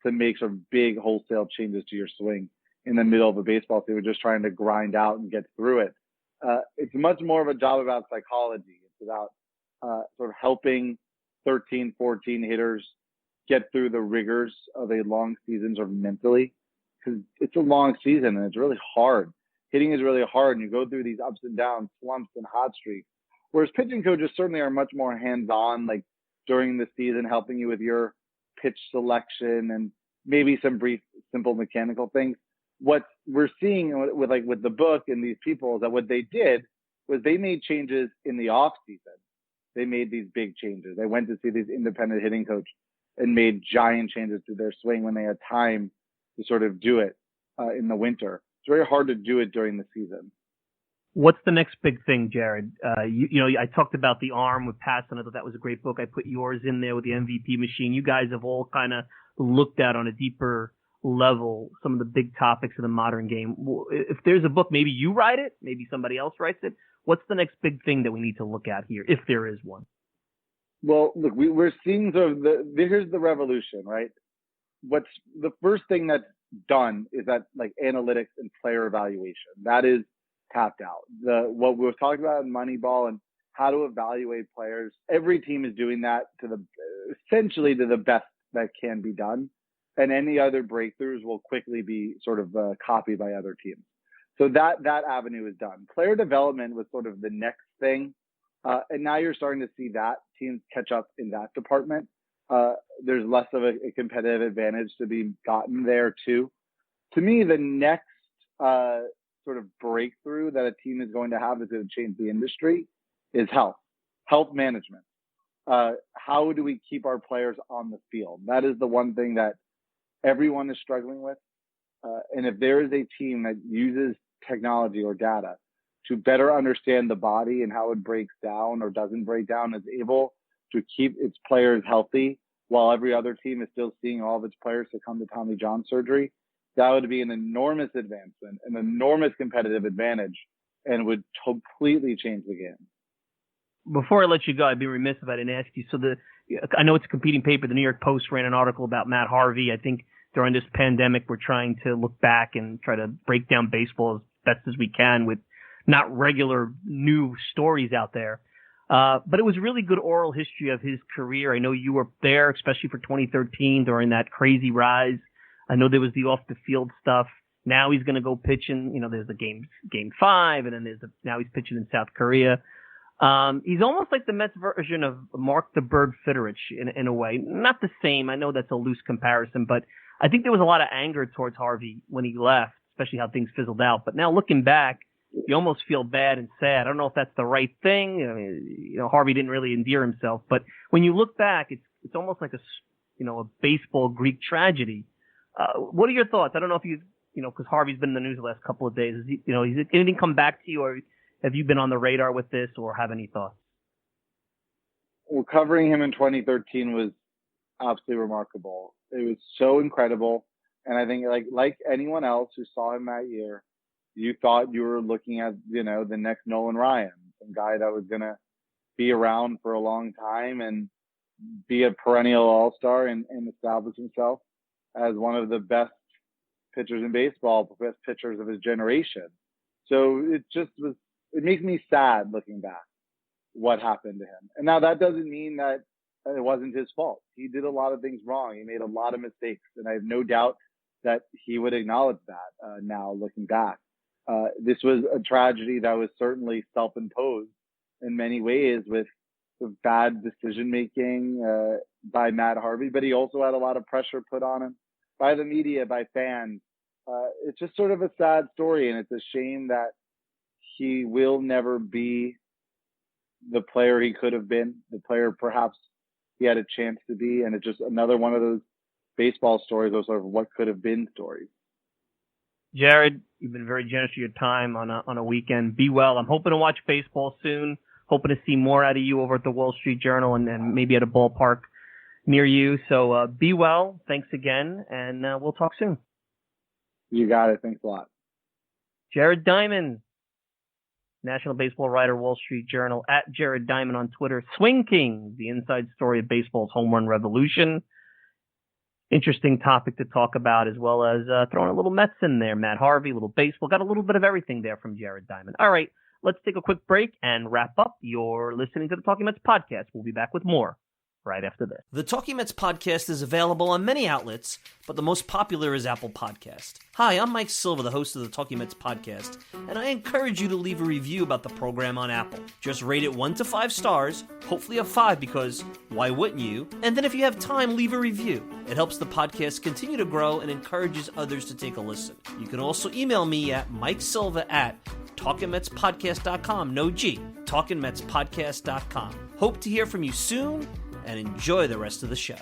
to make some big wholesale changes to your swing in the middle of a baseball season. We're just trying to grind out and get through it. It's much more of a job about psychology. It's about sort of helping 13, 14 hitters get through the rigors of a long season sort of mentally. Because it's a long season and it's really hard. Hitting is really hard, and you go through these ups and downs, slumps and hot streaks. Whereas pitching coaches certainly are much more hands-on, like during the season, helping you with your pitch selection and maybe some brief, simple mechanical things. What we're seeing with the book and these people is that what they did was they made changes in the off season. They made these big changes. They went to see these independent hitting coach and made giant changes to their swing when they had time to sort of do it in the winter. It's very hard to do it during the season. What's the next big thing, Jared? I talked about the arm with Passon. I thought that was a great book. I put yours in there with the MVP machine. You guys have all kind of looked at on a deeper level some of the big topics of the modern game. If there's a book, maybe you write it, maybe somebody else writes it. What's the next big thing that we need to look at here, if there is one? Well, look, we're seeing here's the revolution, right? What's the first thing that's done is that like analytics and player evaluation. That is tapped out. What we were talking about in Moneyball and how to evaluate players, every team is doing that essentially to the best that can be done. And any other breakthroughs will quickly be sort of copied by other teams. So that avenue is done. Player development was sort of the next thing. And now you're starting to see that teams catch up in that department. There's less of a competitive advantage to be gotten there too. To me, the next sort of breakthrough that a team is going to have that's going to change the industry is health management. How do we keep our players on the field? That is the one thing that everyone is struggling with. And if there is a team that uses technology or data to better understand the body and how it breaks down or doesn't break down, is able to keep its players healthy while every other team is still seeing all of its players succumb to Tommy John surgery, that would be an enormous advancement, an enormous competitive advantage, and would completely change the game. Before I let you go, I'd be remiss if I didn't ask you. So I know it's a competing paper. The New York Post ran an article about Matt Harvey. I think during this pandemic, we're trying to look back and try to break down baseball as best as we can with not regular new stories out there. But it was really good oral history of his career. I know you were there, especially for 2013 during that crazy rise. I know there was the off the field stuff. Now he's going to go pitching. There's the game 5, and then now he's pitching in South Korea. He's almost like the Mets version of Mark the Bird Fitterich in a way. Not the same. I know that's a loose comparison, but I think there was a lot of anger towards Harvey when he left, especially how things fizzled out. But now looking back, you almost feel bad and sad. I don't know if that's the right thing. I mean, Harvey didn't really endear himself, but when you look back, it's almost like a baseball Greek tragedy. What are your thoughts? I don't know if because Harvey's been in the news the last couple of days. Has anything come back to you, or have you been on the radar with this, or have any thoughts? Well, covering him in 2013 was absolutely remarkable. It was so incredible. And I think like anyone else who saw him that year, you thought you were looking at, the next Nolan Ryan, some guy that was going to be around for a long time and be a perennial all-star and establish himself as one of the best pitchers in baseball, best pitchers of his generation. So it makes me sad looking back what happened to him. And now that doesn't mean that it wasn't his fault. He did a lot of things wrong. He made a lot of mistakes. And I have no doubt that he would acknowledge that now looking back. This was a tragedy that was certainly self-imposed in many ways with bad decision-making by Matt Harvey, but he also had a lot of pressure put on him by the media, by fans. It's just sort of a sad story, and it's a shame that he will never be the player he could have been, the player perhaps he had a chance to be, and it's just another one of those baseball stories, those sort of what could have been stories. Jared, you've been very generous with your time on a weekend. Be well. I'm hoping to watch baseball soon. Hoping to see more out of you over at the Wall Street Journal and maybe at a ballpark near you. So be well. Thanks again, and we'll talk soon. You got it. Thanks a lot. Jared Diamond, national baseball writer, Wall Street Journal, at Jared Diamond on Twitter. Swing King, the inside story of baseball's home run revolution. Interesting topic to talk about, as well as throwing a little Mets in there. Matt Harvey, a little baseball. Got a little bit of everything there from Jared Diamond. All right, let's take a quick break and wrap up. You're listening to the Talking Mets podcast. We'll be back with more right after this. The Talking Mets podcast is available on many outlets, but the most popular is Apple Podcast. Hi, I'm Mike Silva, the host of the Talking Mets podcast, and I encourage you to leave a review about the program on Apple. Just rate it 1 to 5 stars, hopefully a 5 because why wouldn't you? And then if you have time, leave a review. It helps the podcast continue to grow and encourages others to take a listen. You can also email me at MikeSilva@TalkingMetsPodcast.com. No G, TalkingMetsPodcast.com. Hope to hear from you soon, and enjoy the rest of the show.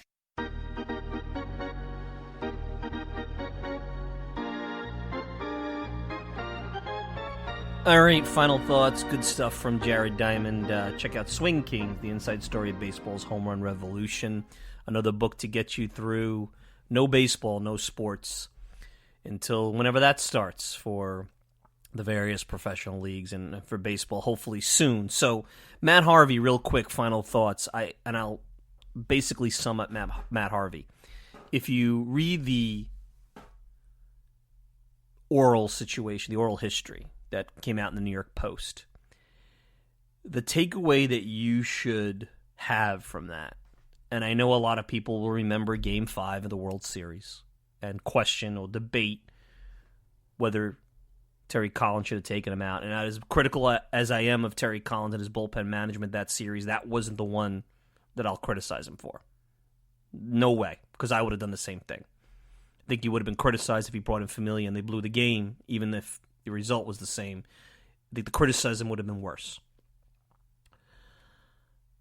All right, final thoughts. Good stuff from Jared Diamond. Check out Swing King, the inside story of baseball's home run revolution. Another book to get you through no baseball, no sports, until whenever that starts for the various professional leagues and for baseball, hopefully soon. So, Matt Harvey, real quick, final thoughts. I'll basically sum up Matt Harvey. If you read the oral situation, the oral history that came out in the New York Post. The takeaway that you should have from that, and I know a lot of people will remember Game 5 of the World Series and question or debate whether Terry Collins should have taken him out. And as critical as I am of Terry Collins and his bullpen management that series, that wasn't the one that I'll criticize him for. No way, because I would have done the same thing. I think he would have been criticized if he brought in Familia and they blew the game, even if the result was the same. I think the criticism would have been worse.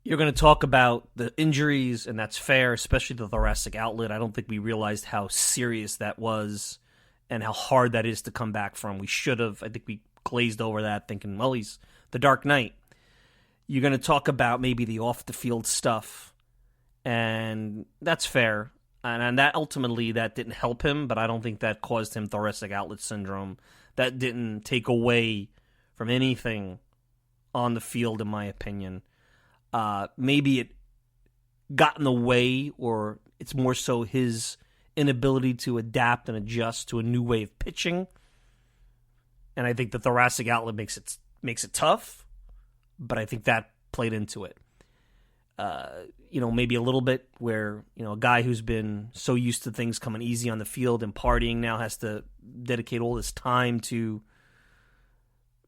You're going to talk about the injuries, and that's fair, especially the thoracic outlet. I don't think we realized how serious that was and how hard that is to come back from. We should have. I think we glazed over that thinking, well, he's the Dark Knight. You're going to talk about maybe the off-the-field stuff, and that's fair. And that ultimately, that didn't help him, but I don't think that caused him thoracic outlet syndrome. That didn't take away from anything on the field, in my opinion. Maybe it got in the way, or it's more so his inability to adapt and adjust to a new way of pitching. And I think the thoracic outlet makes it tough, but I think that played into it. Maybe a little bit where, a guy who's been so used to things coming easy on the field and partying now has to dedicate all this time to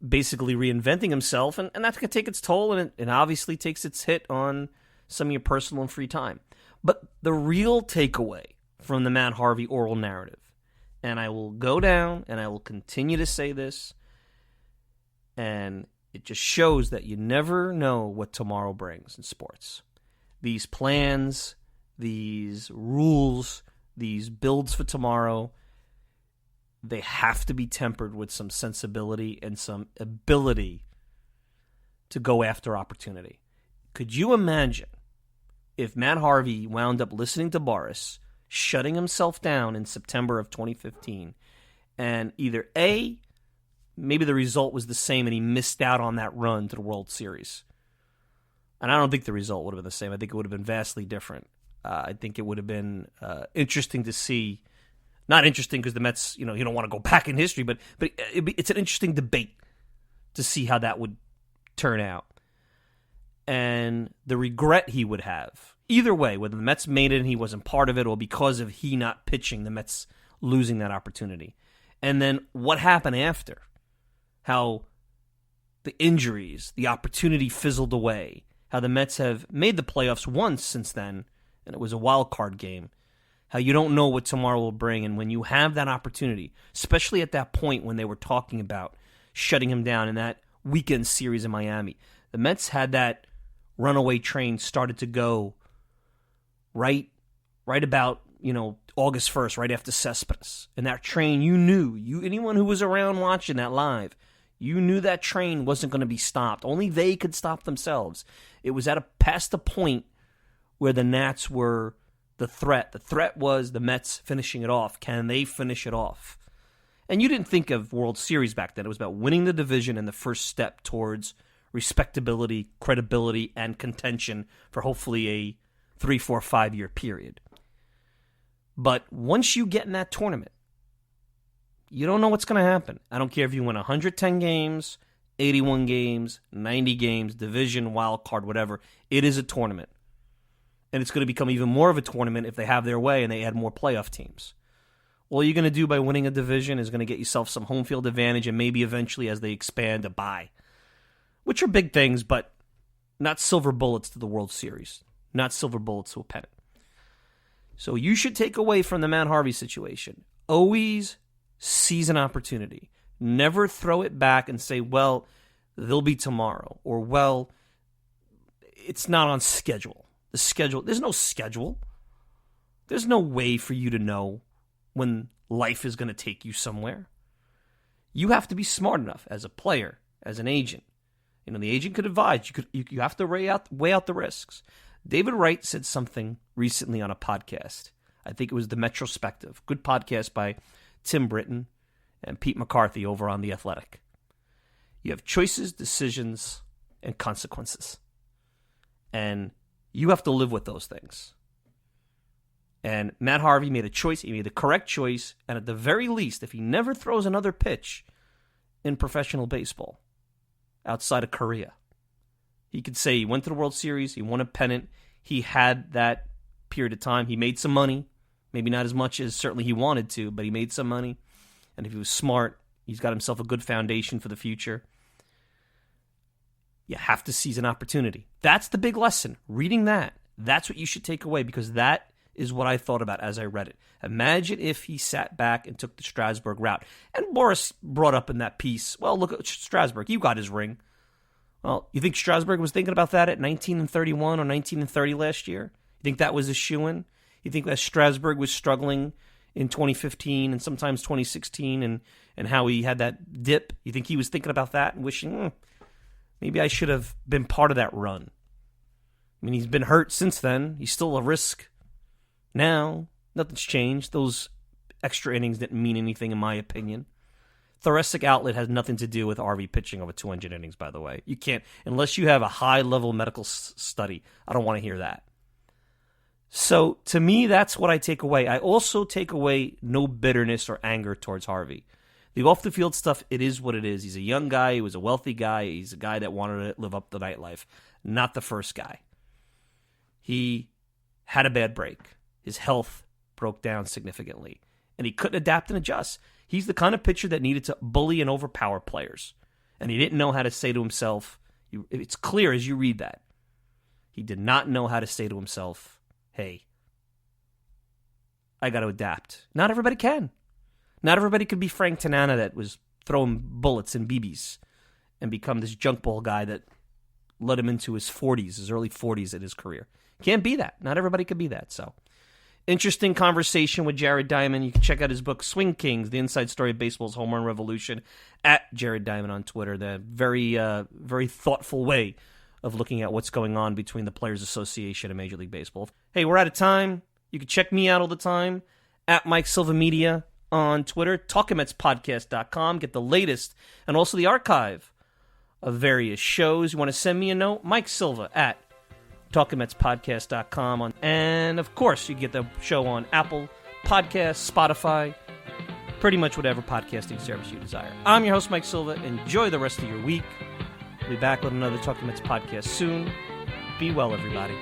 basically reinventing himself, and that's going to take its toll, and it obviously takes its hit on some of your personal and free time. But the real takeaway from the Matt Harvey oral narrative, and I will go down and I will continue to say this, and it just shows that you never know what tomorrow brings in sports. These plans, these rules, these builds for tomorrow, they have to be tempered with some sensibility and some ability to go after opportunity. Could you imagine if Matt Harvey wound up listening to Boris, shutting himself down in September of 2015, and either A, maybe the result was the same and he missed out on that run to the World Series. And I don't think the result would have been the same. I think it would have been vastly different. I think it would have been interesting to see. Not interesting because the Mets, you don't want to go back in history, but it's an interesting debate to see how that would turn out. And the regret he would have, either way, whether the Mets made it and he wasn't part of it, or because of he not pitching, the Mets losing that opportunity. And then what happened after? How the injuries, the opportunity fizzled away. How the Mets have made the playoffs once since then, and it was a wild card game. How you don't know what tomorrow will bring, and when you have that opportunity, especially at that point when they were talking about shutting him down in that weekend series in Miami, the Mets had that runaway train started to go right about August 1st, right after Cespedes, and that train anyone who was around watching that live, you knew that train wasn't going to be stopped. Only they could stop themselves. It was past the point where the Nats were the threat. The threat was the Mets finishing it off. Can they finish it off? And you didn't think of World Series back then. It was about winning the division and the first step towards respectability, credibility, and contention for hopefully a 3, 4, 5-year period. But once you get in that tournament, you don't know what's going to happen. I don't care if you win 110 games, 81 games, 90 games, division, wild card, whatever. It is a tournament. And it's going to become even more of a tournament if they have their way and they add more playoff teams. All you're going to do by winning a division is going to get yourself some home field advantage and maybe eventually as they expand a bye. Which are big things, but not silver bullets to the World Series. Not silver bullets to a pennant. So you should take away from the Matt Harvey situation. Always seize an opportunity. Never throw it back and say, well, they'll be tomorrow. Or, well, it's not on schedule. There's no schedule. There's no way for you to know when life is going to take you somewhere. You have to be smart enough as a player, as an agent. The agent could advise. You have to weigh out the risks. David Wright said something recently on a podcast. I think it was The Metrospective. Good podcast by Tim Britton and Pete McCarthy over on The Athletic. You have choices, decisions, and consequences. And you have to live with those things. And Matt Harvey made a choice. He made the correct choice. And at the very least, if he never throws another pitch in professional baseball outside of Korea, he could say he went to the World Series, he won a pennant, he had that period of time, he made some money, maybe not as much as certainly he wanted to, but he made some money. And if he was smart, he's got himself a good foundation for the future. You have to seize an opportunity. That's the big lesson. Reading that, that's what you should take away, because that is what I thought about as I read it. Imagine if he sat back and took the Strasburg route. And Boris brought up in that piece, well, look at Strasburg. You got his ring. Well, you think Strasburg was thinking about that at 19-31 or 19-30 last year? You think that was a shoo-in? You think that Strasburg was struggling in 2015 and sometimes 2016 and how he had that dip? You think he was thinking about that and wishing, maybe I should have been part of that run? I mean, he's been hurt since then. He's still a risk now. Nothing's changed. Those extra innings didn't mean anything, in my opinion. Thoracic outlet has nothing to do with Harvey pitching over 200 innings, by the way. You can't, unless you have a high-level medical study. I don't want to hear that. So, to me, that's what I take away. I also take away no bitterness or anger towards Harvey. The off-the-field stuff, it is what it is. He's a young guy. He was a wealthy guy. He's a guy that wanted to live up the nightlife. Not the first guy. He had a bad break. His health broke down significantly, and he couldn't adapt and adjust. He's the kind of pitcher that needed to bully and overpower players, and he didn't know how to say to himself, it's clear as you read that, he did not know how to say to himself, hey, I got to adapt. Not everybody can. Not everybody could be Frank Tanana that was throwing bullets and BBs and become this junk ball guy that led him into his early 40s in his career. Can't be that. Not everybody could be that, so. Interesting conversation with Jared Diamond. You can check out his book, Swing Kings, The Inside Story of Baseball's Home Run Revolution, at Jared Diamond on Twitter. The very thoughtful way of looking at what's going on between the Players Association and Major League Baseball. Hey, we're out of time. You can check me out all the time at Mike Silva Media on Twitter, TalkingMetsPodcast.com. Get the latest and also the archive of various shows. You want to send me a note? Mike Silva at TalkingMetsPodcast.com. And, of course, you can get the show on Apple Podcasts, Spotify, pretty much whatever podcasting service you desire. I'm your host, Mike Silva. Enjoy the rest of your week. We'll be back with another Talking Mets podcast soon. Be well, everybody.